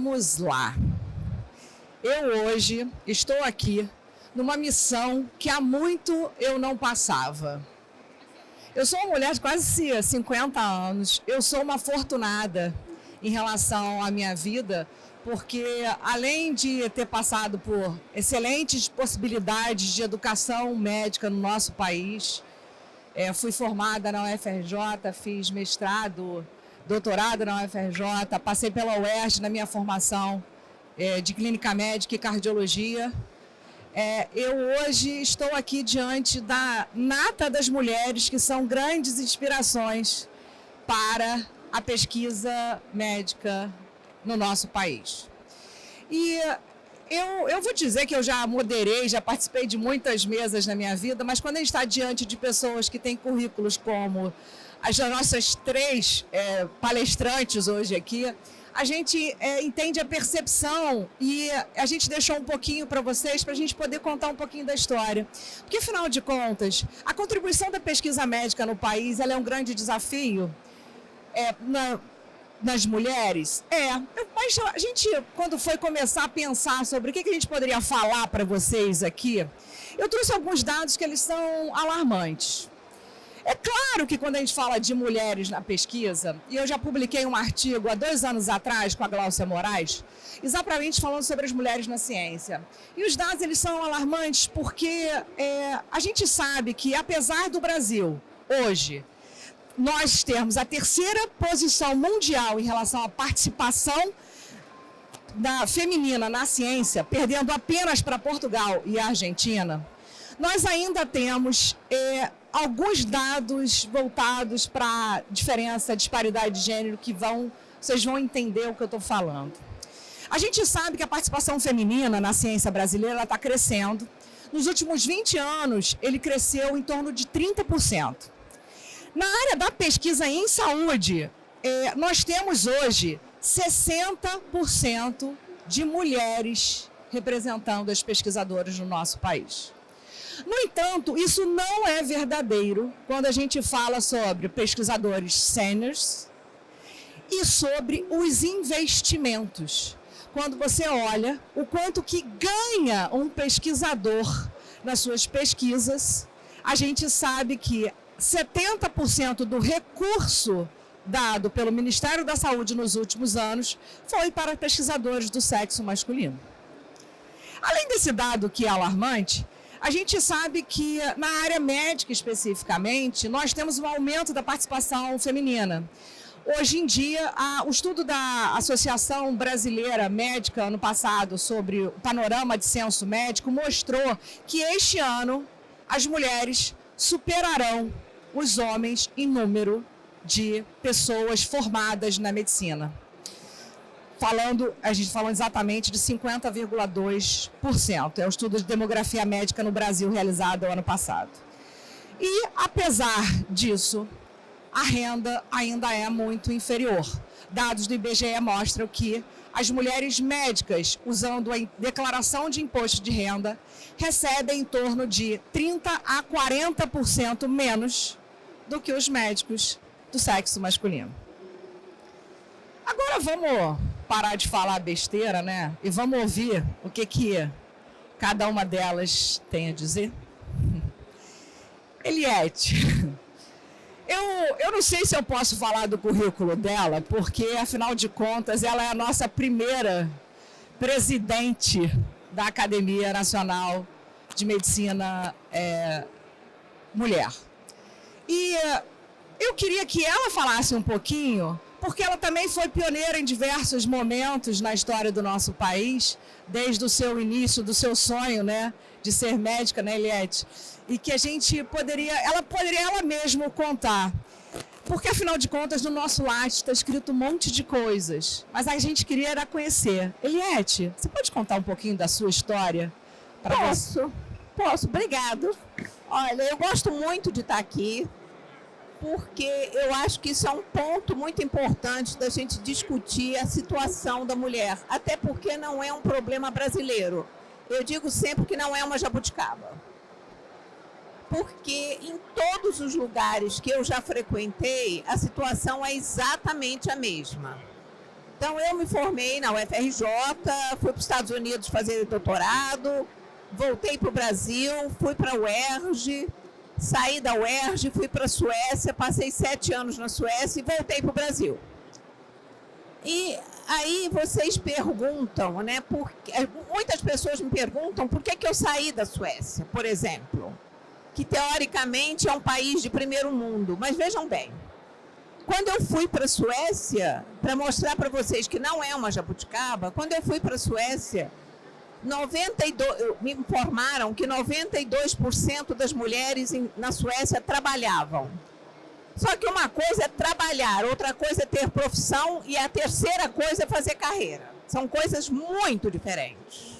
Vamos lá. Eu hoje estou aqui numa missão que há muito eu não passava. Eu sou uma mulher de quase 50 anos, eu sou uma afortunada em relação à minha vida, porque além de ter passado por excelentes possibilidades de educação médica no nosso país, fui formada na UFRJ, fiz mestrado, doutorado na UFRJ, passei pela UERJ na minha formação de clínica médica e cardiologia. Eu hoje estou aqui diante da nata das mulheres que são grandes inspirações para a pesquisa médica no nosso país. E eu vou dizer que eu já moderei, já participei de muitas mesas na minha vida, mas quando a gente está diante de pessoas que têm currículos como as nossas três palestrantes hoje aqui, a gente entende a percepção e a gente deixou um pouquinho para vocês, para a gente poder contar um pouquinho da história. Porque, afinal de contas, a contribuição da pesquisa médica no país ela é um grande desafio nas mulheres. Mas a gente, quando foi começar a pensar sobre o que a gente poderia falar para vocês aqui, eu trouxe alguns dados que eles são alarmantes. É claro que quando a gente fala de mulheres na pesquisa, e eu já publiquei um artigo há 2 anos atrás com a Gláucia Moraes, exatamente falando sobre as mulheres na ciência. E os dados eles são alarmantes porque a gente sabe que, apesar do Brasil, hoje, nós termos a 3ª posição mundial em relação à participação feminina na ciência, perdendo apenas para Portugal e a Argentina, nós ainda temos alguns dados voltados para a diferença, disparidade de gênero, que vocês vão entender o que eu estou falando. A gente sabe que a participação feminina na ciência brasileira está crescendo. Nos últimos 20 anos, ele cresceu em torno de 30%. Na área da pesquisa em saúde, nós temos hoje 60% de mulheres representando as pesquisadoras no nosso país. No entanto, isso não é verdadeiro quando a gente fala sobre pesquisadores sêniores e sobre os investimentos. Quando você olha o quanto que ganha um pesquisador nas suas pesquisas, a gente sabe que 70% do recurso dado pelo Ministério da Saúde nos últimos anos foi para pesquisadores do sexo masculino. Além desse dado que é alarmante, a gente sabe que na área médica especificamente, nós temos um aumento da participação feminina. Hoje em dia, o estudo da Associação Brasileira Médica, ano passado, sobre o panorama de censo médico, mostrou que este ano as mulheres superarão os homens em número de pessoas formadas na medicina. A gente falando exatamente de 50,2%. É o estudo de demografia médica no Brasil realizado no ano passado. E, apesar disso, a renda ainda é muito inferior. Dados do IBGE mostram que as mulheres médicas, usando a declaração de imposto de renda, recebem em torno de 30% a 40% menos do que os médicos do sexo masculino. Agora vamos parar de falar besteira, né? E vamos ouvir o que cada uma delas tem a dizer. Eliette, eu não sei se eu posso falar do currículo dela, porque, afinal de contas, ela é a nossa primeira presidente da Academia Nacional de Medicina mulher. E eu queria que ela falasse um pouquinho, porque ela também foi pioneira em diversos momentos na história do nosso país, desde o seu início, do seu sonho, né, de ser médica, né, Eliette? E que ela poderia ela mesma contar. Porque, afinal de contas, no nosso latte está escrito um monte de coisas, mas a gente queria era conhecer. Eliette, você pode contar um pouquinho da sua história? Posso, obrigado. Olha, eu gosto muito de estar aqui, porque eu acho que isso é um ponto muito importante da gente discutir a situação da mulher, até porque não é um problema brasileiro. Eu digo sempre que não é uma jabuticaba. Porque em todos os lugares que eu já frequentei, a situação é exatamente a mesma. Então, eu me formei na UFRJ, fui para os Estados Unidos fazer doutorado, voltei para o Brasil, fui para a UERJ, saí da UERJ, fui para a Suécia, passei 7 anos na Suécia e voltei para o Brasil. E aí vocês perguntam, né? Muitas pessoas me perguntam por que eu saí da Suécia, por exemplo, que teoricamente é um país de primeiro mundo. Mas vejam bem, quando eu fui para a Suécia, para mostrar para vocês que não é uma jabuticaba, quando eu fui para a Suécia, me informaram que 92% das mulheres na Suécia trabalhavam. Só que uma coisa é trabalhar, outra coisa é ter profissão e a terceira coisa é fazer carreira. São coisas muito diferentes.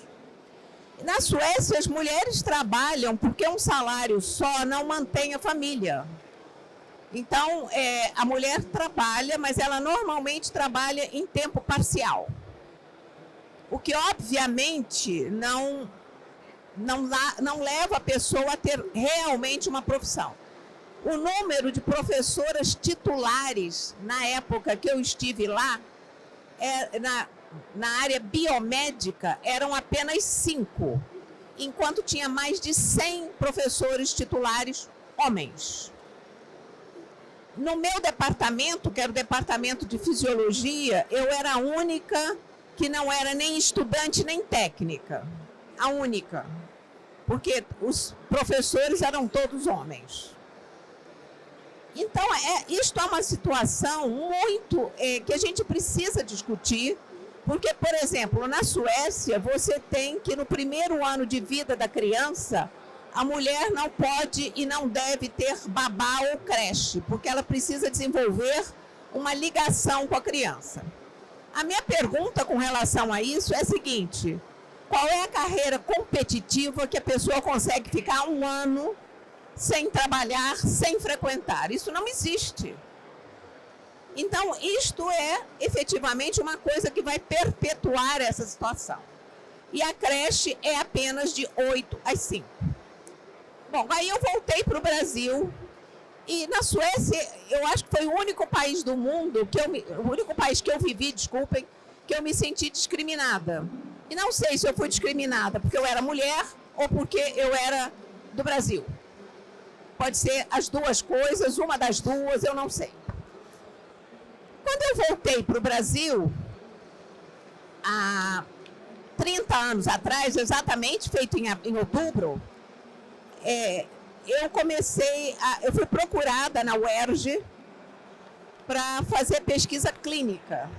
Na Suécia, as mulheres trabalham porque um salário só não mantém a família. Então, a mulher trabalha, mas ela normalmente trabalha em tempo parcial. O que, obviamente, não leva a pessoa a ter realmente uma profissão. O número de professoras titulares, na época que eu estive lá, na área biomédica, eram apenas 5, enquanto tinha mais de 100 professores titulares homens. No meu departamento, que era o departamento de fisiologia, eu era a única que não era nem estudante nem técnica. A única. Porque os professores eram todos homens. Então, isto é uma situação muito que a gente precisa discutir, porque, por exemplo, na Suécia, você tem que no primeiro ano de vida da criança, a mulher não pode e não deve ter babá ou creche, porque ela precisa desenvolver uma ligação com a criança. A minha pergunta com relação a isso é a seguinte: qual é a carreira competitiva que a pessoa consegue ficar 1 ano sem trabalhar, sem frequentar? Isso não existe. Então, isto é efetivamente uma coisa que vai perpetuar essa situação. E a creche é apenas de 8 às 5. Bom, aí eu voltei para o Brasil e na Suécia eu acho que foi o único país do mundo, o único país que eu vivi, desculpem, que eu me senti discriminada. E não sei se eu fui discriminada porque eu era mulher ou porque eu era do Brasil. Pode ser as duas coisas, uma das duas, eu não sei. Quando eu voltei para o Brasil, há 30 anos atrás, exatamente, feito em outubro, eu fui procurada na UERJ para fazer pesquisa clínica.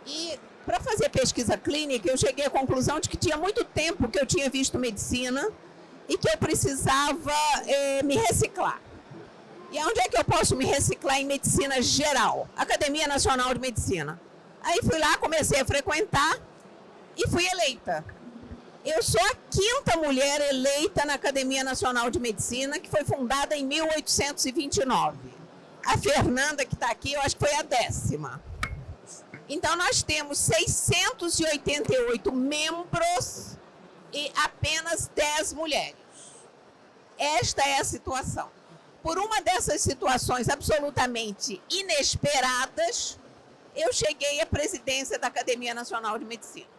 E para fazer pesquisa clínica, eu cheguei à conclusão de que tinha muito tempo que eu tinha visto medicina e que eu precisava me reciclar. E onde é que eu posso me reciclar em medicina geral? Academia Nacional de Medicina. Aí fui lá, comecei a frequentar e fui eleita. Eu sou a 5ª mulher eleita na Academia Nacional de Medicina, que foi fundada em 1829. A Fernanda, que está aqui, eu acho que foi a 10ª. Então, nós temos 688 membros e apenas 10 mulheres. Esta é a situação. Por uma dessas situações absolutamente inesperadas, eu cheguei à presidência da Academia Nacional de Medicina.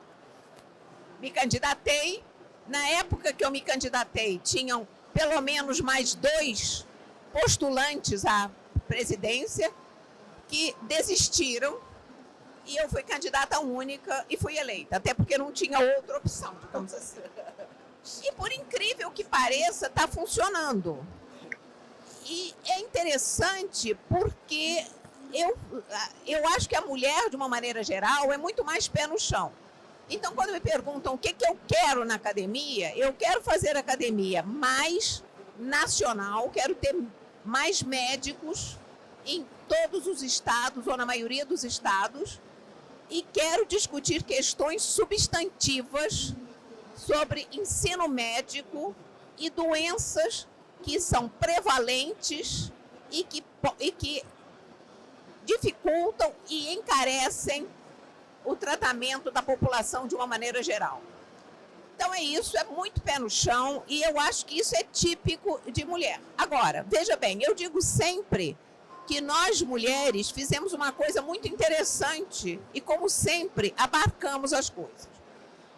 Me candidatei. Na época que eu me candidatei, tinham pelo menos mais 2 postulantes à presidência que desistiram e eu fui candidata única e fui eleita, até porque não tinha outra opção, digamos assim. E por incrível que pareça, está funcionando. E é interessante porque eu acho que a mulher, de uma maneira geral, é muito mais pé no chão. Então, quando me perguntam o que eu quero na academia, eu quero fazer academia mais nacional, quero ter mais médicos em todos os estados, ou na maioria dos estados, e quero discutir questões substantivas sobre ensino médico e doenças que são prevalentes e que dificultam e encarecem o tratamento da população de uma maneira geral. Então isso, é muito pé no chão e eu acho que isso é típico de mulher. Agora, veja bem, eu digo sempre que nós, mulheres, fizemos uma coisa muito interessante e, como sempre, abarcamos as coisas.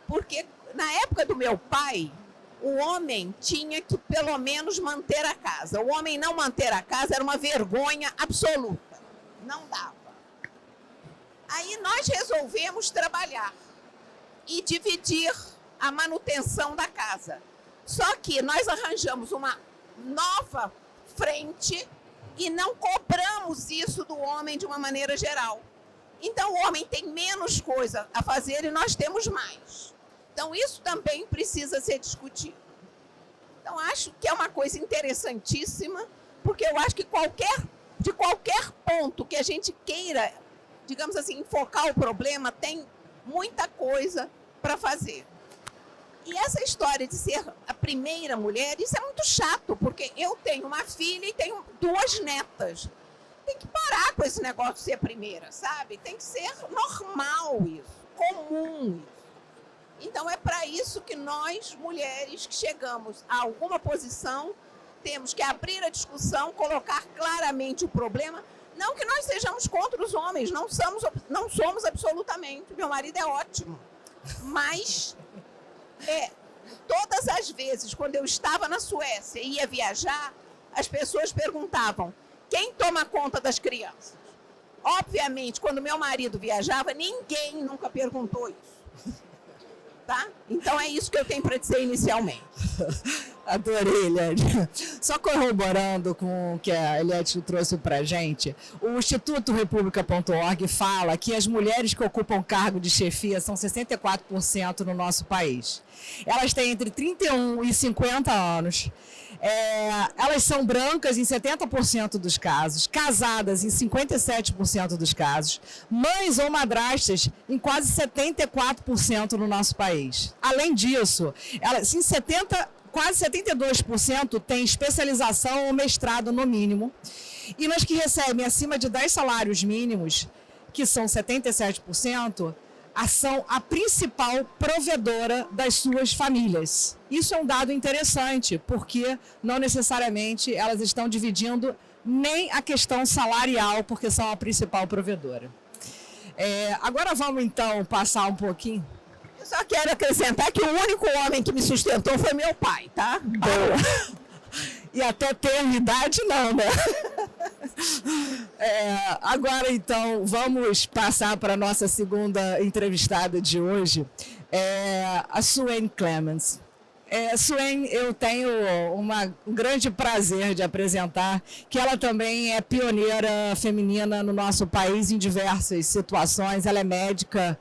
Porque, na época do meu pai, o homem tinha que, pelo menos, manter a casa. O homem não manter a casa era uma vergonha absoluta. Não dava. Aí nós resolvemos trabalhar e dividir a manutenção da casa. Só que nós arranjamos uma nova frente e não cobramos isso do homem de uma maneira geral. Então, o homem tem menos coisa a fazer e nós temos mais. Então, isso também precisa ser discutido. Então, acho que é uma coisa interessantíssima, porque eu acho que de qualquer ponto que a gente queira, digamos assim, enfocar o problema, tem muita coisa para fazer. E essa história de ser a primeira mulher, isso é muito chato, porque eu tenho uma filha e tenho 2 netas. Tem que parar com esse negócio de ser a primeira, sabe? Tem que ser normal isso, comum isso. Então, é para isso que nós, mulheres, que chegamos a alguma posição, temos que abrir a discussão, colocar claramente o problema. Não que nós sejamos contra os homens, não somos absolutamente. Meu marido é ótimo. Mas, todas as vezes, quando eu estava na Suécia e ia viajar, as pessoas perguntavam, quem toma conta das crianças? Obviamente, quando meu marido viajava, ninguém nunca perguntou isso. Tá? Então, é isso que eu tenho para dizer inicialmente. Adorei, Eliette. Só corroborando com o que a Eliette trouxe para a gente, o Instituto República.org fala que as mulheres que ocupam cargo de chefia são 64% no nosso país. Elas têm entre 31 e 50 anos. Elas são brancas em 70% dos casos, casadas em 57% dos casos, mães ou madrastas em quase 74% no nosso país. Além disso, elas em quase 72% têm especialização ou mestrado no mínimo, e nas que recebem acima de 10 salários mínimos, que são 77%, são a principal provedora das suas famílias. Isso é um dado interessante, porque não necessariamente elas estão dividindo nem a questão salarial, porque são a principal provedora. Agora vamos então passar um pouquinho. Eu só quero acrescentar que o único homem que me sustentou foi meu pai, tá? Boa. E até ter idade não, né? Agora, então, vamos passar para a nossa segunda entrevistada de hoje, a Suene Clemens. Suene, eu tenho um grande prazer de apresentar, que ela também é pioneira feminina no nosso país em diversas situações. Ela é médica,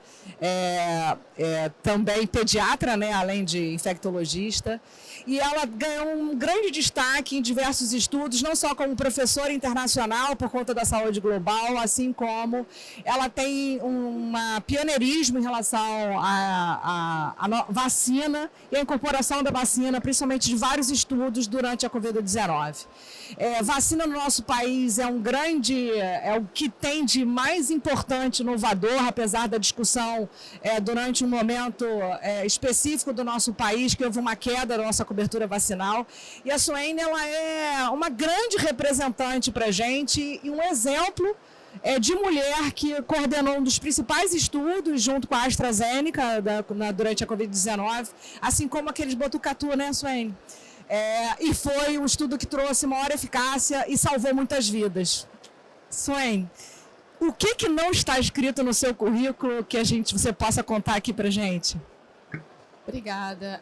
também pediatra, né, além de infectologista. E ela ganhou um grande destaque em diversos estudos, não só como professora internacional por conta da saúde global, assim como ela tem um pioneirismo em relação à vacina e a incorporação da vacina, principalmente de vários estudos durante a Covid-19. Vacina no nosso país é o que tem de mais importante, inovador, apesar da discussão durante um momento específico do nosso país, que houve uma queda da nossa cobertura vacinal. E a Suene, ela é uma grande representante para a gente e um exemplo de mulher que coordenou um dos principais estudos junto com a AstraZeneca durante a Covid-19, assim como aqueles Botucatu, né, Suene? E foi um estudo que trouxe maior eficácia e salvou muitas vidas. Suene, o que não está escrito no seu currículo que você possa contar aqui para a gente? Obrigada.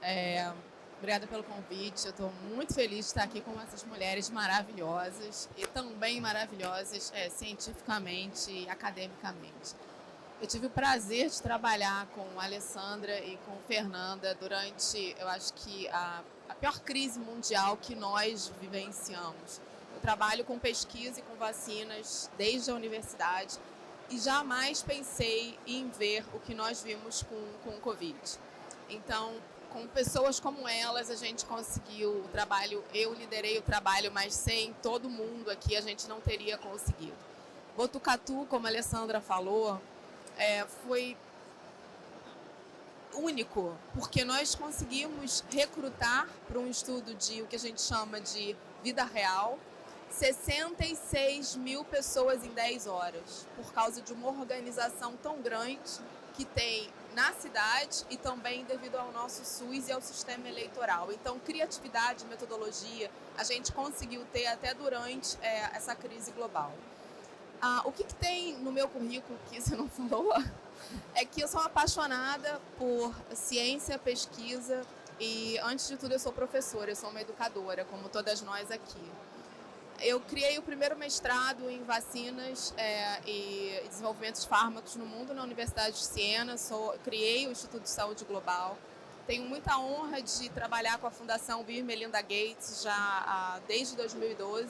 Obrigada pelo convite. Eu estou muito feliz de estar aqui com essas mulheres maravilhosas e também maravilhosas cientificamente e academicamente. Eu tive o prazer de trabalhar com a Alessandra e com a Fernanda durante, eu acho que a pior crise mundial que nós vivenciamos. Eu trabalho com pesquisa e com vacinas desde a universidade e jamais pensei em ver o que nós vimos com o Covid. Então, com pessoas como elas, a gente conseguiu o trabalho, eu liderei o trabalho, mas sem todo mundo aqui a gente não teria conseguido. Botucatu, como a Alessandra falou, foi único, porque nós conseguimos recrutar para um estudo de o que a gente chama de vida real 66 mil pessoas em 10 horas, por causa de uma organização tão grande que tem na cidade e também devido ao nosso SUS e ao sistema eleitoral. Então, criatividade, metodologia, a gente conseguiu ter até durante essa crise global. O que tem no meu currículo que você não falou é que eu sou apaixonada por ciência, pesquisa e, antes de tudo, eu sou professora, eu sou uma educadora, como todas nós aqui. Eu criei o primeiro mestrado em vacinas e desenvolvimento de fármacos no mundo na Universidade de Siena. Criei o Instituto de Saúde Global. Tenho muita honra de trabalhar com a Fundação Bill e Melinda Gates desde 2012.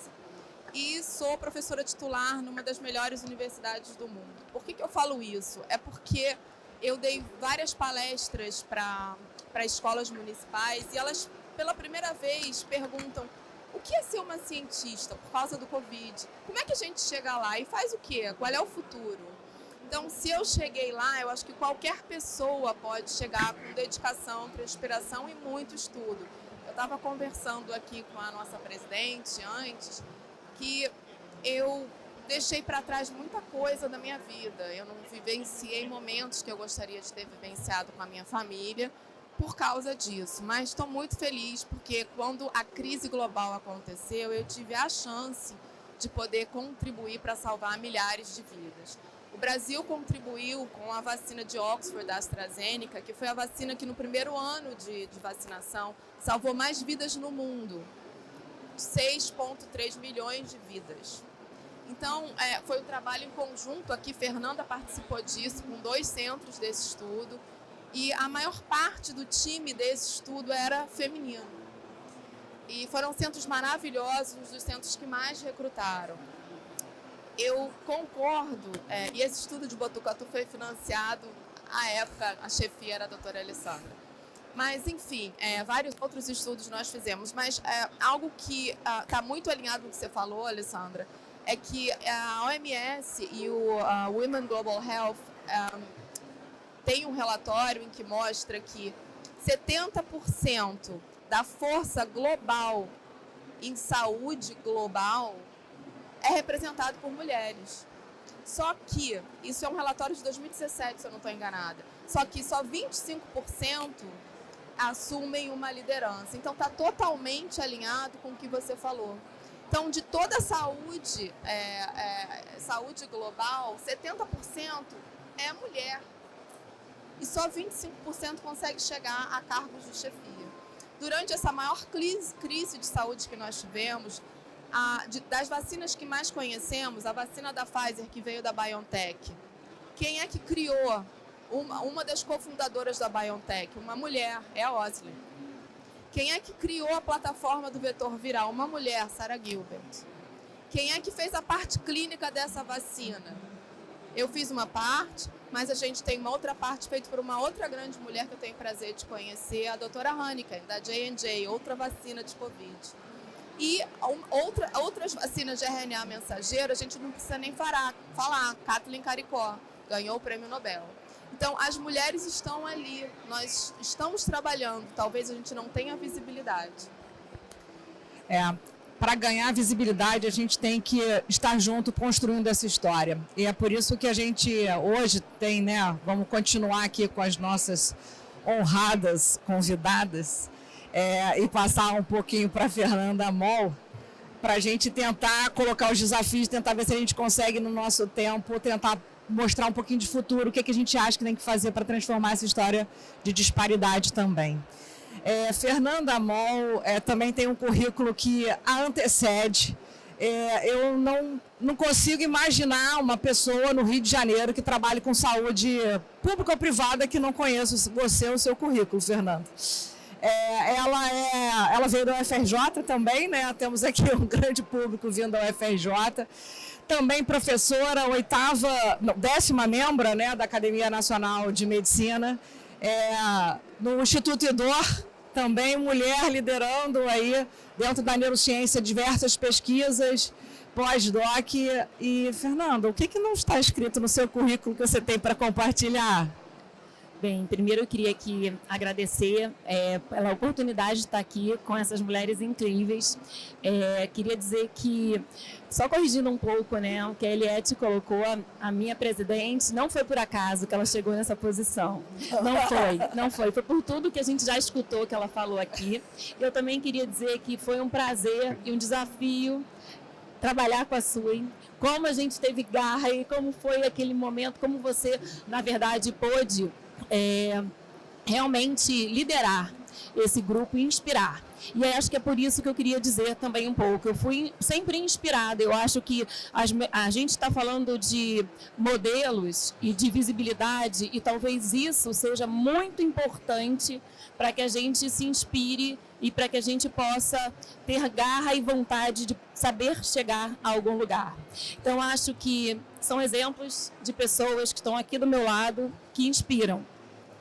E sou professora titular numa das melhores universidades do mundo. Por que eu falo isso? É porque eu dei várias palestras para escolas municipais e elas, pela primeira vez, perguntam: o que é ser uma cientista por causa do Covid? Como é que a gente chega lá e faz o quê? Qual é o futuro? Então, se eu cheguei lá, eu acho que qualquer pessoa pode chegar com dedicação, transpiração e muito estudo. Eu estava conversando aqui com a nossa presidente antes, que eu deixei para trás muita coisa da minha vida. Eu não vivenciei momentos que eu gostaria de ter vivenciado com a minha família por causa disso, mas estou muito feliz porque quando a crise global aconteceu, eu tive a chance de poder contribuir para salvar milhares de vidas. O Brasil contribuiu com a vacina de Oxford, da AstraZeneca, que foi a vacina que no primeiro ano de vacinação salvou mais vidas no mundo, 6,3 milhões de vidas. Então, foi um trabalho em conjunto aqui, Fernanda participou disso, com 2 centros desse estudo, e a maior parte do time desse estudo era feminino. E foram centros maravilhosos, um dos centros que mais recrutaram. Eu concordo, e esse estudo de Botucatu foi financiado, à época, a chefia era a doutora Alessandra. Mas, enfim, vários outros estudos nós fizemos, mas algo que está muito alinhado com o que você falou, Alessandra, é que a OMS e o Women Global Health tem um relatório em que mostra que 70% da força global em saúde global é representado por mulheres. Só que, isso é um relatório de 2017, se eu não estou enganada, só que só 25% assumem uma liderança. Então, está totalmente alinhado com o que você falou. Então, de toda a saúde, saúde global, 70% é mulher. E só 25% consegue chegar a cargos de chefia. Durante essa maior crise de saúde que nós tivemos, das vacinas que mais conhecemos, a vacina da Pfizer, que veio da BioNTech, quem é que criou? Uma das cofundadoras da BioNTech, uma mulher, é a Osley. Quem é que criou a plataforma do vetor viral? Uma mulher, Sarah Gilbert. Quem é que fez a parte clínica dessa vacina? Eu fiz uma parte, mas a gente tem uma outra parte feita por uma outra grande mulher que eu tenho prazer de conhecer, a doutora Hanneken, da J&J, outra vacina de Covid. E outras vacinas de RNA mensageiro, a gente não precisa nem falar. Kathleen Caricó ganhou o prêmio Nobel. Então, as mulheres estão ali, nós estamos trabalhando, talvez a gente não tenha visibilidade. Para ganhar visibilidade, a gente tem que estar junto construindo essa história. E é por isso que a gente hoje tem, vamos continuar aqui com as nossas honradas convidadas e passar um pouquinho para a Fernanda Moll, para a gente tentar colocar os desafios, tentar ver se a gente consegue, no nosso tempo, tentar mostrar um pouquinho de futuro, o que a gente acha que tem que fazer para transformar essa história de disparidade também. Fernanda Moll também tem um currículo que a antecede. Eu não consigo imaginar uma pessoa no Rio de Janeiro que trabalhe com saúde pública ou privada que não conheça você, o seu currículo, Fernanda. Ela veio da UFRJ também, temos aqui um grande público vindo da UFRJ. Também professora, 10ª membra da Academia Nacional de Medicina, no Instituto IDOR, também mulher liderando aí dentro da neurociência diversas pesquisas, pós-doc. E, Fernanda, o que não está escrito no seu currículo que você tem para compartilhar? Bem, primeiro eu queria aqui agradecer pela oportunidade de estar aqui com essas mulheres incríveis. Queria dizer que, só corrigindo um pouco, né, o que a Eliette colocou, a minha presidente, não foi por acaso que ela chegou nessa posição. Não foi. Foi por tudo que a gente já escutou que ela falou aqui. Eu também queria dizer que foi um prazer e um desafio trabalhar com a Sui, como a gente teve garra e como foi aquele momento, como você, na verdade, pôde realmente liderar esse grupo e inspirar. E acho que é por isso que eu queria dizer também um pouco. Eu fui sempre inspirada. Eu acho que a gente está falando de modelos e de visibilidade, e talvez isso seja muito importante para que a gente se inspire e para que a gente possa ter garra e vontade de saber chegar a algum lugar. Então, acho que são exemplos de pessoas que estão aqui do meu lado que inspiram.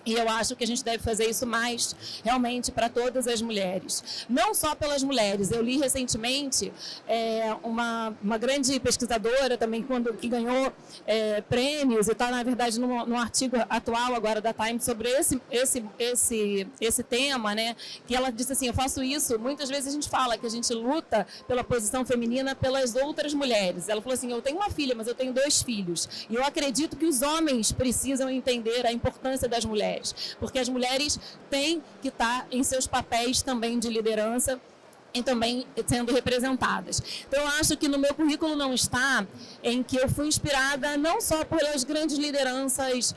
E eu acho que a gente deve fazer isso mais, realmente, para todas as mulheres. Não só pelas mulheres. Eu li recentemente uma grande pesquisadora também, que ganhou prêmios, e está, na verdade, num artigo atual agora da Time sobre esse tema, né? Que ela disse assim, eu faço isso, muitas vezes a gente fala que a gente luta pela posição feminina pelas outras mulheres. Ela falou assim, eu tenho uma filha, mas eu tenho 2 filhos. E eu acredito que os homens precisam entender a importância das mulheres, porque as mulheres têm que estar em seus papéis também de liderança e também sendo representadas. Então, eu acho que no meu currículo não está em que eu fui inspirada não só pelas grandes lideranças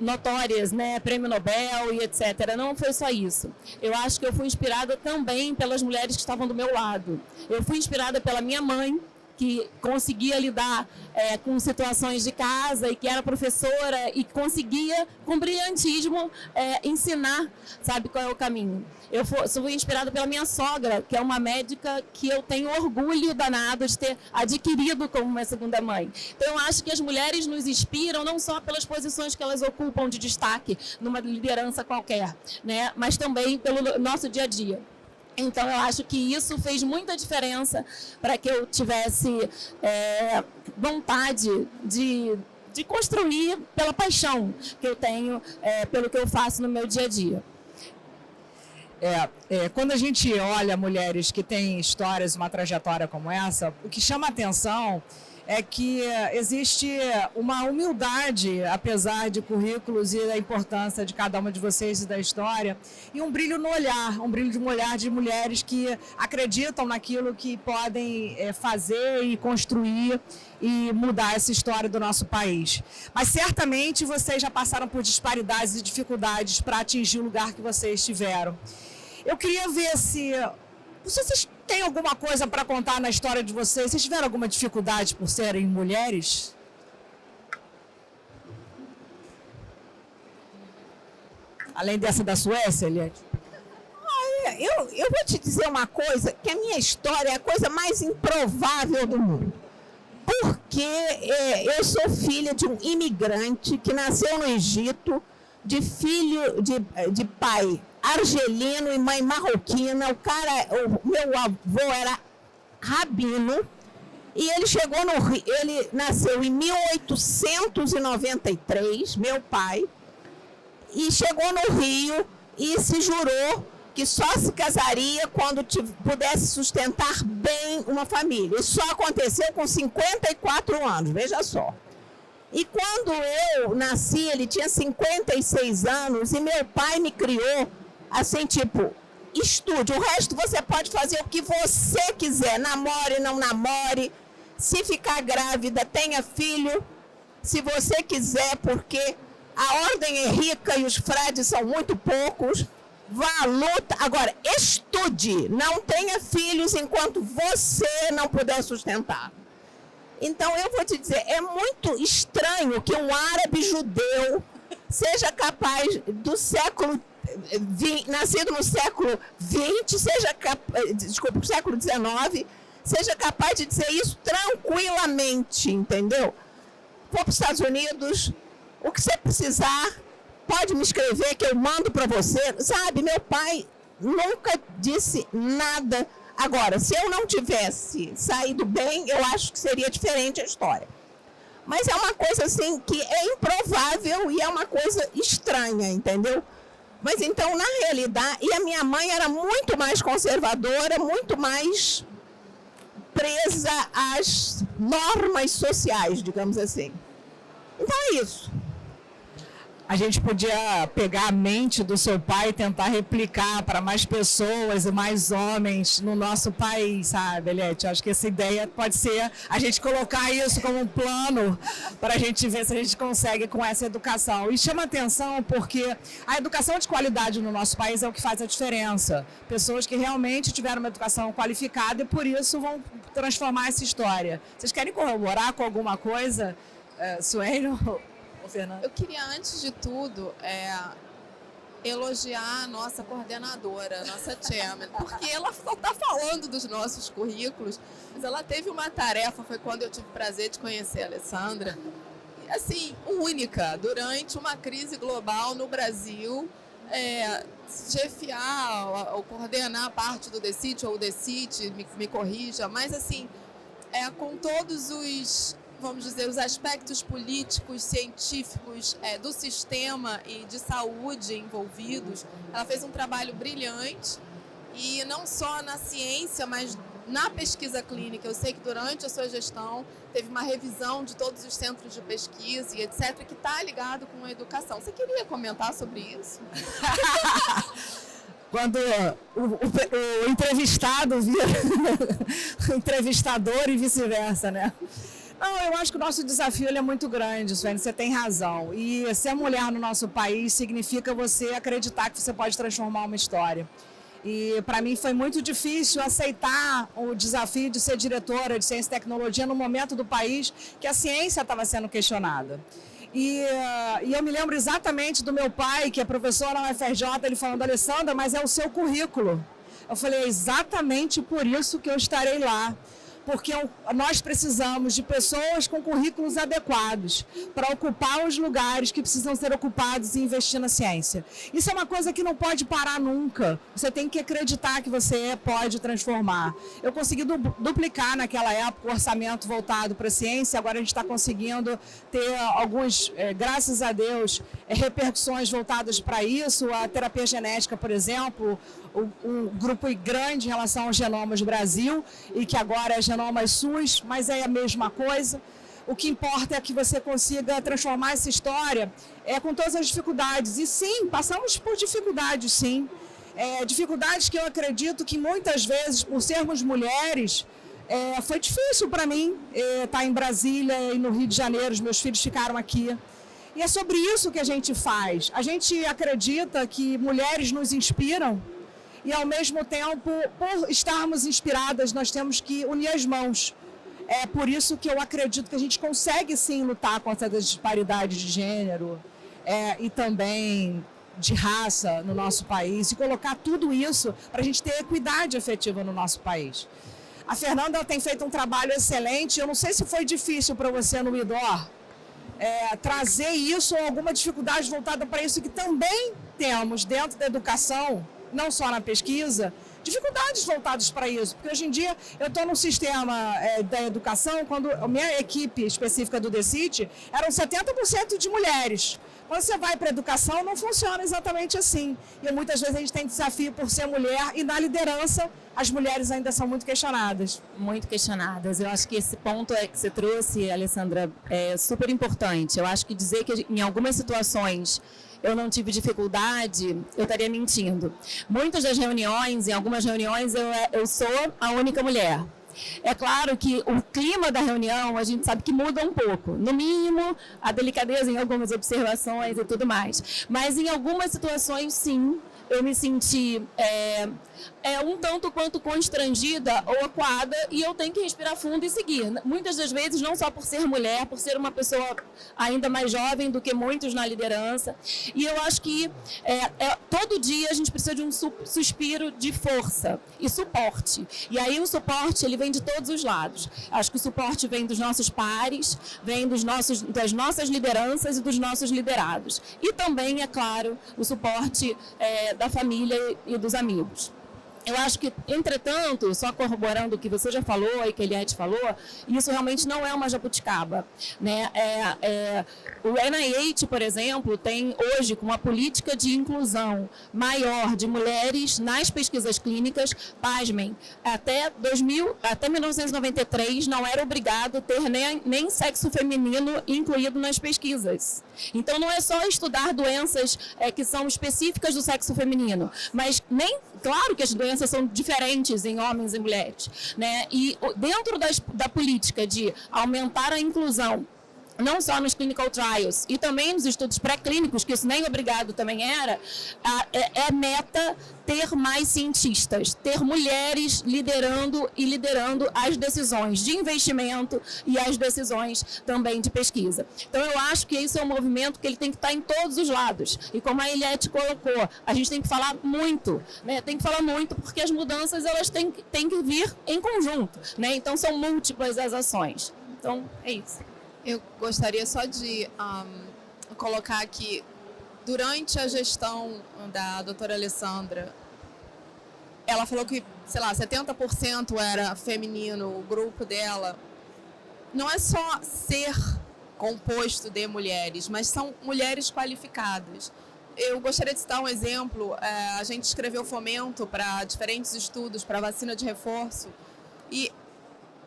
notórias, né, Prêmio Nobel e etc. Não foi só isso. Eu acho que eu fui inspirada também pelas mulheres que estavam do meu lado. Eu fui inspirada pela minha mãe, que conseguia lidar com situações de casa e que era professora e conseguia, com brilhantismo, ensinar, sabe, qual é o caminho. Eu fui inspirada pela minha sogra, que é uma médica que eu tenho orgulho danado de ter adquirido como uma segunda mãe. Então, eu acho que as mulheres nos inspiram não só pelas posições que elas ocupam de destaque numa liderança qualquer, né, mas também pelo nosso dia a dia. Então, eu acho que isso fez muita diferença para que eu tivesse vontade de construir pela paixão que eu tenho pelo que eu faço no meu dia a dia. Quando a gente olha mulheres que têm histórias, uma trajetória como essa, o que chama a atenção é que existe uma humildade, apesar de currículos e da importância de cada uma de vocês e da história, e um brilho no olhar, um brilho de um olhar de mulheres que acreditam naquilo que podem fazer e construir e mudar essa história do nosso país. Mas certamente vocês já passaram por disparidades e dificuldades para atingir o lugar que vocês tiveram. Eu queria ver se vocês têm alguma coisa para contar na história de vocês. Vocês tiveram alguma dificuldade por serem mulheres? Além dessa da Suécia, Eliette? Eu vou te dizer uma coisa, que a minha história é a coisa mais improvável do mundo. Porque eu sou filha de um imigrante que nasceu no Egito, de pai argelino e mãe marroquina. O meu avô era rabino e ele chegou no Rio. Ele nasceu em 1893, meu pai, e chegou no Rio e se jurou que só se casaria quando pudesse sustentar bem uma família. Isso só aconteceu com 54 anos, veja só. E quando eu nasci, ele tinha 56 anos e meu pai me criou assim, tipo, estude. O resto você pode fazer o que você quiser. Namore, não namore. Se ficar grávida, tenha filho. Se você quiser, porque a ordem é rica e os frades são muito poucos. Vá à luta. Agora, estude. Não tenha filhos enquanto você não puder sustentar. Então, eu vou te dizer, é muito estranho que um árabe judeu seja capaz do século nascido no século XX, século XIX, seja capaz de dizer isso tranquilamente, entendeu? Vou para os Estados Unidos, o que você precisar, pode me escrever que eu mando para você. Sabe, meu pai nunca disse nada. Agora, se eu não tivesse saído bem, eu acho que seria diferente a história. Mas é uma coisa assim que é improvável e é uma coisa estranha, entendeu? Mas então, na realidade, e a minha mãe era muito mais conservadora, muito mais presa às normas sociais, digamos assim. Então é isso. A gente podia pegar a mente do seu pai e tentar replicar para mais pessoas e mais homens no nosso país, sabe, Eliette? Eu acho que essa ideia pode ser a gente colocar isso como um plano para a gente ver se a gente consegue com essa educação. E chama atenção porque a educação de qualidade no nosso país é o que faz a diferença. Pessoas que realmente tiveram uma educação qualificada e por isso vão transformar essa história. Vocês querem corroborar com alguma coisa, Sueli ou Fernanda? Eu queria, antes de tudo, elogiar a nossa coordenadora, a nossa chairman, porque ela só está falando dos nossos currículos, mas ela teve uma tarefa, foi quando eu tive o prazer de conhecer a Alessandra, assim, única, durante uma crise global no Brasil, chefiar ou coordenar parte do DECIT, ou o DECIT, me corrija, mas assim, com todos os, vamos dizer, os aspectos políticos, científicos do sistema e de saúde envolvidos. Ela fez um trabalho brilhante e não só na ciência, mas na pesquisa clínica. Eu sei que durante a sua gestão teve uma revisão de todos os centros de pesquisa e etc., que está ligado com a educação. Você queria comentar sobre isso? Quando o entrevistado vira entrevistador e vice-versa, né? Não, eu acho que o nosso desafio ele é muito grande, Sueli, você tem razão. E ser mulher no nosso país significa você acreditar que você pode transformar uma história. E para mim foi muito difícil aceitar o desafio de ser diretora de ciência e tecnologia no momento do país que a ciência estava sendo questionada. E eu me lembro exatamente do meu pai, que é professor na UFRJ, ele falando: Alessandra, mas é o seu currículo. Eu falei: é exatamente por isso que eu estarei lá. Porque nós precisamos de pessoas com currículos adequados para ocupar os lugares que precisam ser ocupados e investir na ciência. Isso é uma coisa que não pode parar nunca. Você tem que acreditar que você pode transformar. Eu consegui duplicar naquela época o orçamento voltado para a ciência, agora a gente está conseguindo ter alguns, graças a Deus, repercussões voltadas para isso. A terapia genética, por exemplo, um grupo grande em relação aos genomas do Brasil, e que agora é Genomas SUS, mas é a mesma coisa. O que importa é que você consiga transformar essa história com todas as dificuldades. E sim, passamos por dificuldades, sim. Dificuldades que eu acredito que muitas vezes, por sermos mulheres, foi difícil para mim estar em Brasília e no Rio de Janeiro, os meus filhos ficaram aqui. E é sobre isso que a gente faz. A gente acredita que mulheres nos inspiram, e, ao mesmo tempo, por estarmos inspiradas, nós temos que unir as mãos. É por isso que eu acredito que a gente consegue, sim, lutar contra a disparidade de gênero e também de raça no nosso país, e colocar tudo isso para a gente ter equidade efetiva no nosso país. A Fernanda tem feito um trabalho excelente. Eu não sei se foi difícil para você no IDOR trazer isso ou alguma dificuldade voltada para isso, que também temos dentro da educação, não só na pesquisa, dificuldades voltadas para isso. Porque hoje em dia eu estou no sistema da educação, quando a minha equipe específica do DECIT eram 70% de mulheres. Quando você vai para a educação, não funciona exatamente assim. E muitas vezes a gente tem desafio por ser mulher, e na liderança as mulheres ainda são muito questionadas. Muito questionadas. Eu acho que esse ponto que você trouxe, Alessandra, é super importante. Eu acho que dizer que em algumas situações eu não tive dificuldade, eu estaria mentindo. Muitas das reuniões, em algumas reuniões, eu sou a única mulher. É claro que o clima da reunião, a gente sabe que muda um pouco. No mínimo, a delicadeza em algumas observações e tudo mais. Mas em algumas situações, sim, eu me senti um tanto quanto constrangida ou acuada, e eu tenho que respirar fundo e seguir. Muitas das vezes, não só por ser mulher, por ser uma pessoa ainda mais jovem do que muitos na liderança. E eu acho que todo dia a gente precisa de um suspiro de força e suporte. E aí o suporte, ele vem de todos os lados. Acho que o suporte vem dos nossos pares, vem das nossas lideranças e dos nossos liderados. E também, é claro, o suporte da família e dos amigos. Eu acho que, entretanto, só corroborando o que você já falou e que a Eliette falou, isso realmente não é uma jabuticaba, né? O NIH, por exemplo, tem hoje uma política de inclusão maior de mulheres nas pesquisas clínicas. Pasmem, até 1993 não era obrigado ter nem sexo feminino incluído nas pesquisas. Então não é só estudar doenças que são específicas do sexo feminino, mas claro que as doenças são diferentes em homens e mulheres, né? E dentro da política de aumentar a inclusão, não só nos clinical trials, e também nos estudos pré-clínicos, que isso nem obrigado também era, meta ter mais cientistas, ter mulheres liderando as decisões de investimento e as decisões também de pesquisa. Então, eu acho que esse é um movimento que ele tem que estar em todos os lados. E como a Eliette colocou, a gente tem que falar muito, né? Tem que falar muito, porque as mudanças elas têm que vir em conjunto, né? Então, são múltiplas as ações. Então, é isso. Eu gostaria só de colocar que, durante a gestão da doutora Alessandra, ela falou que, sei lá, 70% era feminino, o grupo dela. Não é só ser composto de mulheres, mas são mulheres qualificadas. Eu gostaria de citar um exemplo. A gente escreveu fomento para diferentes estudos, para vacina de reforço, e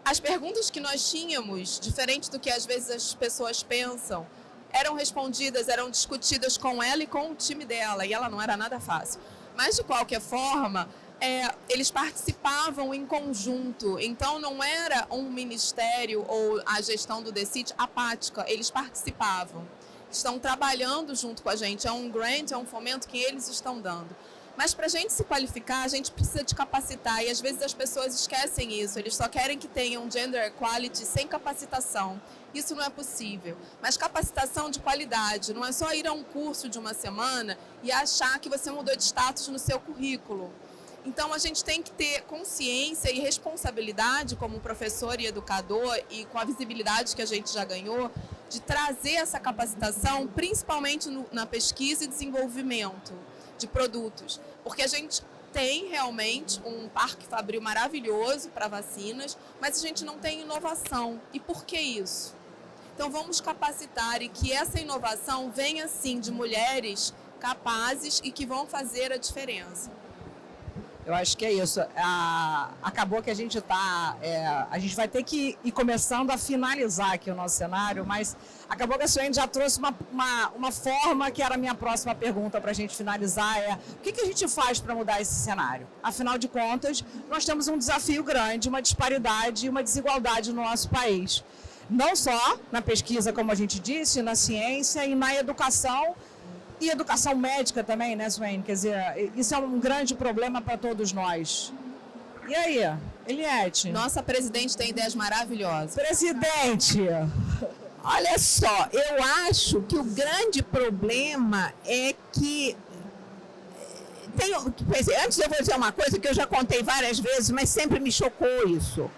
as perguntas que nós tínhamos, diferente do que às vezes as pessoas pensam, eram respondidas, eram discutidas com ela e com o time dela, e ela não era nada fácil. Mas, de qualquer forma, eles participavam em conjunto, então não era um ministério ou a gestão do DECIT apática, eles participavam, estão trabalhando junto com a gente, é um grant, é um fomento que eles estão dando. Mas para a gente se qualificar, a gente precisa de capacitar, e às vezes as pessoas esquecem isso, eles só querem que tenham gender equality sem capacitação. Isso não é possível. Mas capacitação de qualidade, não é só ir a um curso de uma semana e achar que você mudou de status no seu currículo. Então a gente tem que ter consciência e responsabilidade como professor e educador, e com a visibilidade que a gente já ganhou, de trazer essa capacitação, principalmente na pesquisa e desenvolvimento de produtos, porque a gente tem realmente um parque fabril maravilhoso para vacinas, mas a gente não tem inovação. E por que isso? Então vamos capacitar, e que essa inovação venha sim de mulheres capazes e que vão fazer a diferença. Eu acho que é isso. Acabou que a gente a gente vai ter que ir começando a finalizar aqui o nosso cenário, mas acabou que a Suene já trouxe uma forma que era a minha próxima pergunta para a gente finalizar, o que a gente faz para mudar esse cenário? Afinal de contas, nós temos um desafio grande, uma disparidade e uma desigualdade no nosso país. Não só na pesquisa, como a gente disse, na ciência e na educação, e educação médica também, né, Suene? Quer dizer, isso é um grande problema para todos nós. E aí, Eliette? Nossa presidente tem ideias maravilhosas. Presidente! Olha só, eu acho que o grande problema é que... Antes eu vou dizer uma coisa que eu já contei várias vezes, mas sempre me chocou isso.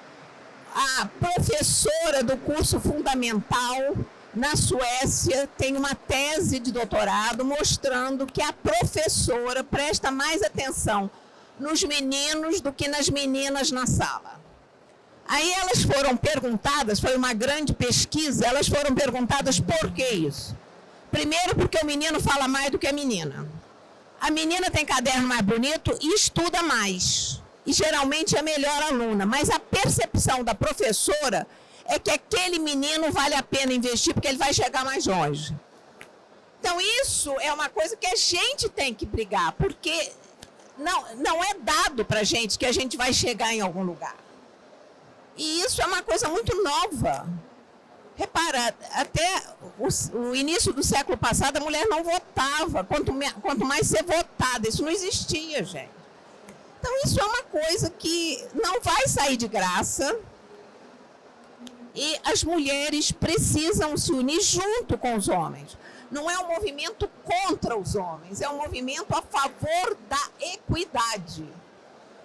A professora do curso fundamental na Suécia tem uma tese de doutorado mostrando que a professora presta mais atenção nos meninos do que nas meninas na sala. Aí elas foram perguntadas, foi uma grande pesquisa, elas foram perguntadas por que isso. Primeiro, porque o menino fala mais do que a menina. A menina tem caderno mais bonito e estuda mais. E geralmente é a melhor aluna, mas a percepção da professora é que aquele menino vale a pena investir porque ele vai chegar mais longe. Então isso é uma coisa que a gente tem que brigar, porque não é dado para a gente que a gente vai chegar em algum lugar. E isso é uma coisa muito nova. Repara, até o início do século passado a mulher não votava, quanto mais ser votada, isso não existia, gente. Então isso é uma coisa que não vai sair de graça. E as mulheres precisam se unir junto com os homens. Não é um movimento contra os homens, é um movimento a favor da equidade.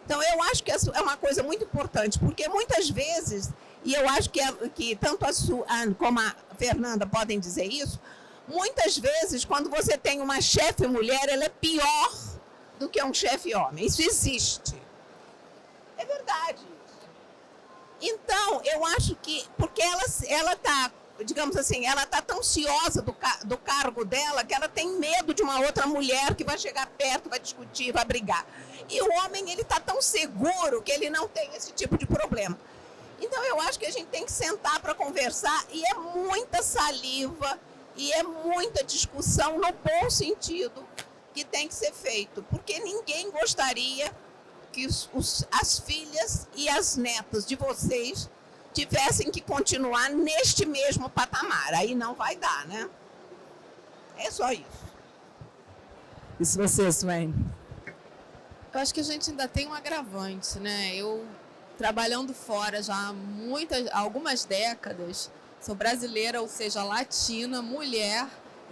Então, eu acho que é uma coisa muito importante, porque muitas vezes, e eu acho que tanto a Suane como a Fernanda podem dizer isso, muitas vezes, quando você tem uma chefe mulher, ela é pior do que um chefe homem. Isso existe. É verdade. Então, eu acho que, porque ela está, digamos assim, ela está tão ansiosa do cargo dela que ela tem medo de uma outra mulher que vai chegar perto, vai discutir, vai brigar. E o homem, ele está tão seguro que ele não tem esse tipo de problema. Então, eu acho que a gente tem que sentar para conversar, e é muita saliva, e é muita discussão no bom sentido que tem que ser feito, porque ninguém gostaria que as filhas e as netas de vocês tivessem que continuar neste mesmo patamar. Aí não vai dar, né? É só isso. Isso você, Suene? Eu acho que a gente ainda tem um agravante, né? Eu, trabalhando fora já há algumas décadas, sou brasileira, ou seja, latina, mulher,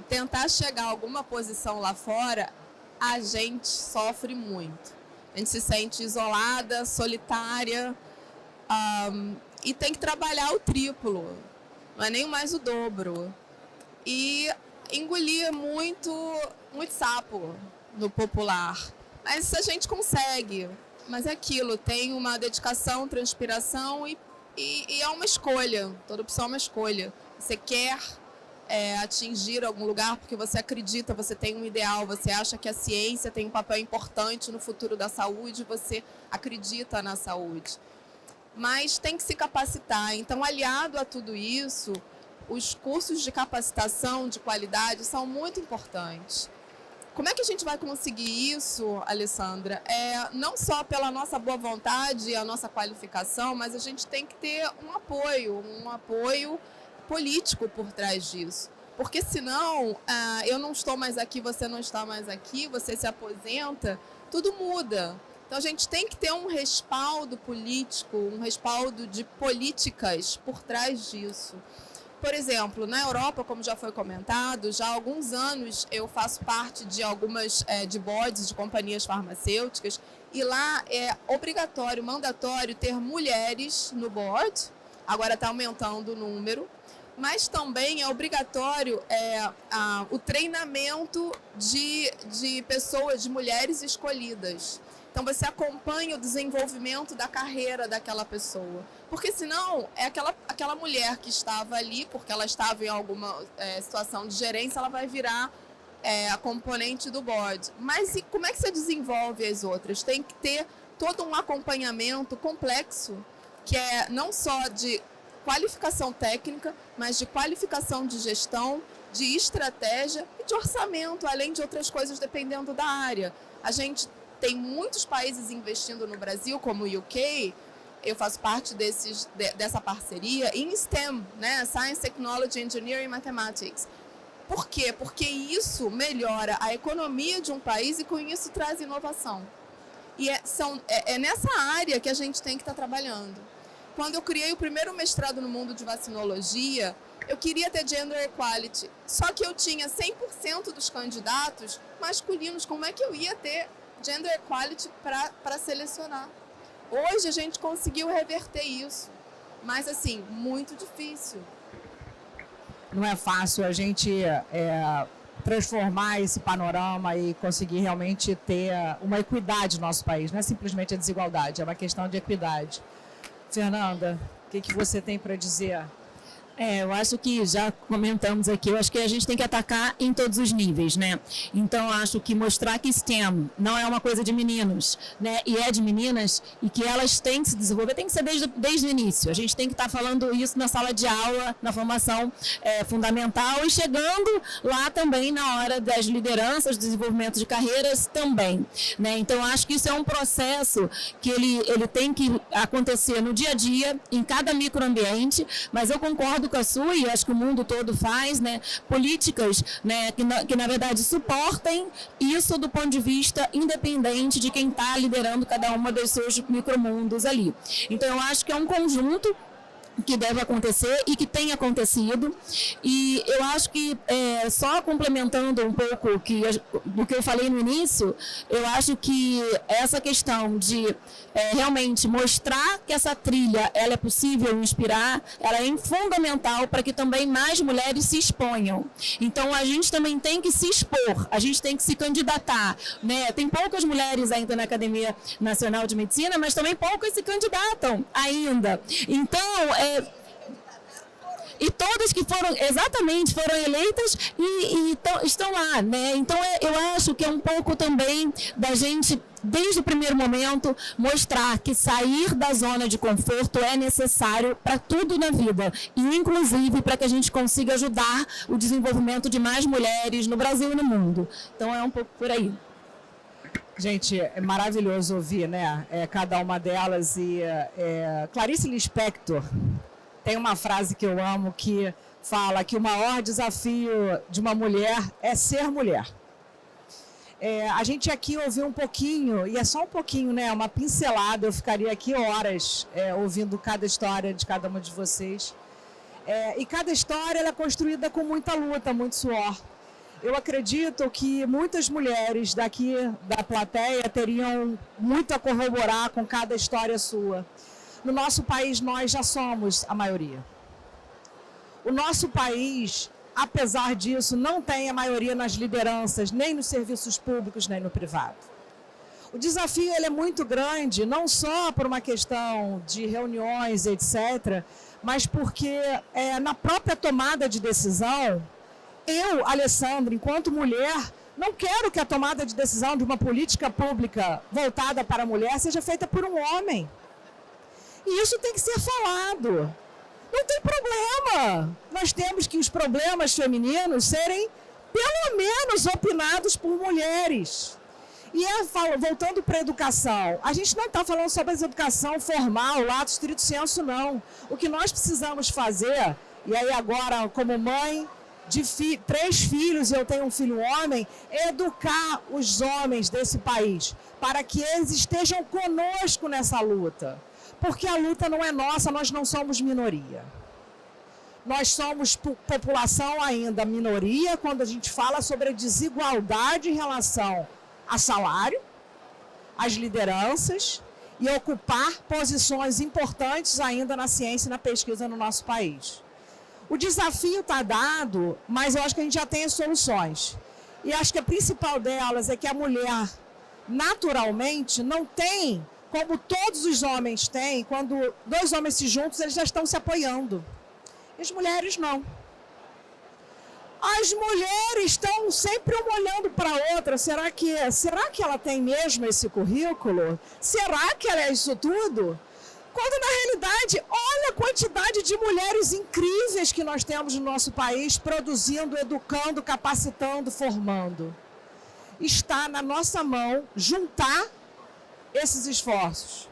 tentar chegar a alguma posição lá fora, a gente sofre muito. A gente se sente isolada, solitária, e tem que trabalhar o triplo, não é nem mais o dobro. E engolir muito sapo no popular. Mas a gente consegue. Mas é aquilo, tem uma dedicação, transpiração e é uma escolha. Toda opção é uma escolha. Você quer atingir algum lugar porque você acredita, você tem um ideal, você acha que a ciência tem um papel importante no futuro da saúde, você acredita na saúde. Mas tem que se capacitar. Então, aliado a tudo isso, os cursos de capacitação de qualidade são muito importantes. Como é que a gente vai conseguir isso, Alessandra? Não só pela nossa boa vontade e a nossa qualificação, mas a gente tem que ter um apoio político por trás disso. Porque senão, eu não estou mais aqui, você não está mais aqui, você se aposenta, tudo muda. Então a gente tem que ter um respaldo político, um respaldo de políticas por trás disso. Por exemplo, na Europa, como já foi comentado, já há alguns anos eu faço parte de algumas de boards de companhias farmacêuticas, e lá é obrigatório, mandatório ter mulheres no board, agora está aumentando o número, mas também é obrigatório o treinamento de pessoas, de mulheres escolhidas. Então você acompanha o desenvolvimento da carreira daquela pessoa. Porque senão é aquela mulher que estava ali, porque ela estava em alguma situação de gerência, ela vai virar a componente do board. Mas e como é que você desenvolve as outras? Tem que ter todo um acompanhamento complexo, que é não só de qualificação técnica, mas de qualificação de gestão, de estratégia e de orçamento, além de outras coisas dependendo da área. A gente tem muitos países investindo no Brasil, como o UK, eu faço parte dessa parceria, em STEM, né? Science, Technology, Engineering e Mathematics. Por quê? Porque isso melhora a economia de um país e com isso traz inovação. E é nessa área que a gente tem que estar trabalhando. Quando eu criei o primeiro mestrado no mundo de vacinologia, eu queria ter gender equality, só que eu tinha 100% dos candidatos masculinos. Como é que eu ia ter gender equality para selecionar? Hoje a gente conseguiu reverter isso, mas assim, muito difícil. Não é fácil a gente transformar esse panorama e conseguir realmente ter uma equidade no nosso país. Não é simplesmente a desigualdade, é uma questão de equidade. Fernanda, o que você tem para dizer? Eu acho que já comentamos aqui, eu acho que a gente tem que atacar em todos os níveis, né? Então, acho que mostrar que STEM não é uma coisa de meninos, né? E é de meninas, e que elas têm que se desenvolver, tem que ser desde o início. A gente tem que estar falando isso na sala de aula, na formação fundamental, e chegando lá também na hora das lideranças, desenvolvimento de carreiras também, né? Então, acho que isso é um processo que ele tem que acontecer no dia a dia, em cada microambiente, mas eu concordo com a sua, e acho que o mundo todo faz, né, políticas, né, que na verdade suportem isso do ponto de vista independente de quem está liderando cada uma dos seus micromundos ali. Então eu acho que é um conjunto que deve acontecer e que tem acontecido. E eu acho que, só complementando um pouco do que eu falei no início, eu acho que essa questão de realmente mostrar que essa trilha ela é possível inspirar, ela é fundamental para que também mais mulheres se exponham. Então, a gente também tem que se expor, a gente tem que se candidatar, né? Tem poucas mulheres ainda na Academia Nacional de Medicina, mas também poucas se candidatam ainda. Então, e todas que foram eleitas e estão lá, né? Então, eu acho que é um pouco também da gente, desde o primeiro momento, mostrar que sair da zona de conforto é necessário para tudo na vida, e inclusive para que a gente consiga ajudar o desenvolvimento de mais mulheres no Brasil e no mundo. Então, é um pouco por aí. Gente, é maravilhoso ouvir, né? Cada uma delas. E Clarice Lispector tem uma frase que eu amo que fala que o maior desafio de uma mulher é ser mulher. A gente aqui ouviu um pouquinho, e é só um pouquinho, né? Uma pincelada, eu ficaria aqui horas ouvindo cada história de cada uma de vocês. E cada história ela é construída com muita luta, muito suor. Eu acredito que muitas mulheres daqui da plateia teriam muito a corroborar com cada história sua. No nosso país, nós já somos a maioria. O nosso país, apesar disso, não tem a maioria nas lideranças, nem nos serviços públicos, nem no privado. O desafio ele é muito grande, não só por uma questão de reuniões, etc., mas porque na própria tomada de decisão, eu, Alessandra, enquanto mulher, não quero que a tomada de decisão de uma política pública voltada para a mulher seja feita por um homem. E isso tem que ser falado. Não tem problema. Nós temos que os problemas femininos serem, pelo menos, opinados por mulheres. E voltando para a educação, a gente não está falando sobre a educação formal, lato stricto sensu, não. O que nós precisamos fazer, e aí agora, como mãe de 3 filhos, e eu tenho um filho homem, é educar os homens desse país, para que eles estejam conosco nessa luta. Porque a luta não é nossa, nós não somos minoria. Nós somos população ainda minoria quando a gente fala sobre a desigualdade em relação a salário, às lideranças e ocupar posições importantes ainda na ciência e na pesquisa no nosso país. O desafio está dado, mas eu acho que a gente já tem as soluções. E acho que a principal delas é que a mulher, naturalmente, não tem, como todos os homens têm, quando 2 homens se juntam, eles já estão se apoiando. E as mulheres não. As mulheres estão sempre uma olhando para a outra. Será que ela tem mesmo esse currículo? Será que ela é isso tudo? Quando, na realidade, olha a quantidade de mulheres incríveis que nós temos no nosso país, produzindo, educando, capacitando, formando. Está na nossa mão juntar esses esforços.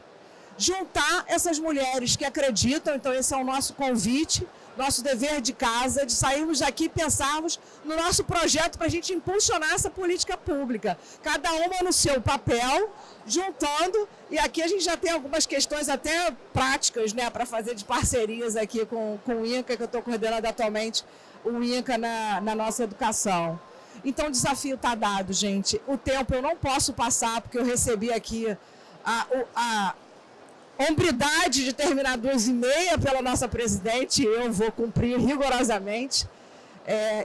Juntar essas mulheres que acreditam, então esse é o nosso convite, nosso dever de casa, de sairmos daqui e pensarmos no nosso projeto para a gente impulsionar essa política pública. Cada uma no seu papel, juntando, e aqui a gente já tem algumas questões até práticas, né, para fazer de parcerias aqui com o INCA, que eu estou coordenando atualmente, o INCA na nossa educação. Então o desafio está dado, gente. O tempo eu não posso passar, porque eu recebi aqui a hombridade de terminar 2h30 pela nossa presidente, eu vou cumprir rigorosamente.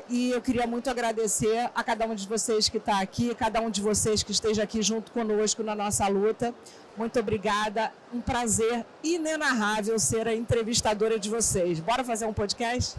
E eu queria muito agradecer a cada um de vocês que está aqui, cada um de vocês que esteja aqui junto conosco na nossa luta. Muito obrigada, um prazer inenarrável ser a entrevistadora de vocês. Bora fazer um podcast?